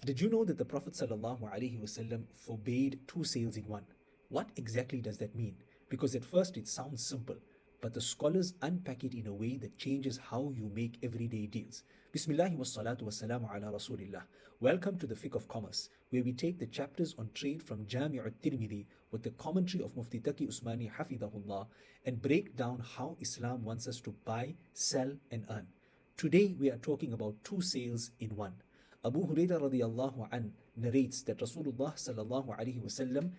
Did you know that the Prophet ﷺ forbade two sales in one? What exactly does that mean? Because at first it sounds simple, but the scholars unpack it in a way that changes how you make everyday deals. Bismillah wa salatu wa salamu ala Rasulillah. Welcome to the Fiqh of Commerce, where we take the chapters on trade from Jāmiʿ at-Tirmidhī with the commentary of Mufti Taqi Usmani hafidhahullah and break down how Islam wants us to buy, sell and earn. Today we are talking about two sales in one. Abu Hurayra radiallahu an narrates that Rasulullah sallallahu alaihi wasallam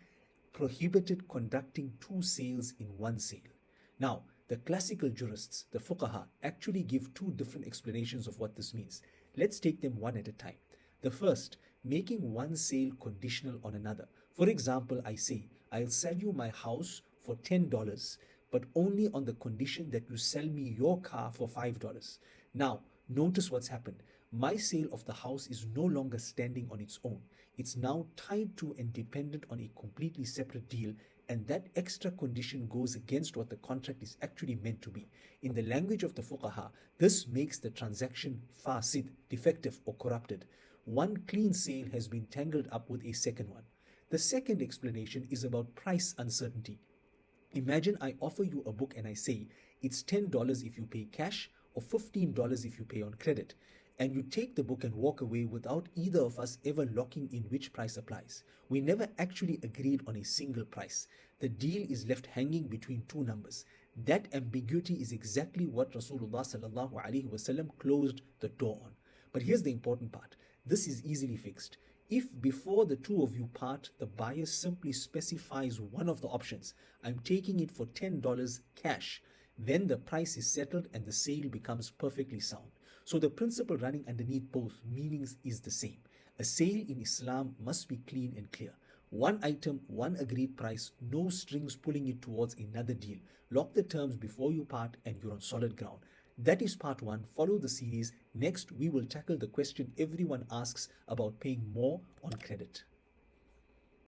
prohibited conducting two sales in one sale. Now, the classical jurists, the fuqaha, actually give two different explanations of what this means. Let's take them one at a time. The first, making one sale conditional on another. For example, I say, I'll sell you my house for $10, but only on the condition that you sell me your car for $5. Now, notice what's happened. My sale of the house is no longer standing on its own. It's now tied to and dependent on a completely separate deal, and that extra condition goes against what the contract is actually meant to be. In the language of the fuqaha, this makes the transaction fāsid, defective or corrupted. One clean sale has been tangled up with a second one. The second explanation is about price uncertainty. Imagine I offer you a book and I say, it's $10 if you pay cash or $15 if you pay on credit. And you take the book and walk away without either of us ever locking in which price applies. We never actually agreed on a single price. The deal is left hanging between two numbers. That ambiguity is exactly what Rasulullah sallallahu alaihi wasallam closed the door on. But here's the important part. This is easily fixed. If before the two of you part, the buyer simply specifies one of the options, I'm taking it for $10 cash, then the price is settled and the sale becomes perfectly sound. So the principle running underneath both meanings is the same. A sale in Islam must be clean and clear. One item, one agreed price, no strings pulling it towards another deal. Lock the terms before you part and you're on solid ground. That is part one. Follow the series. Next, we will tackle the question everyone asks about paying more on credit.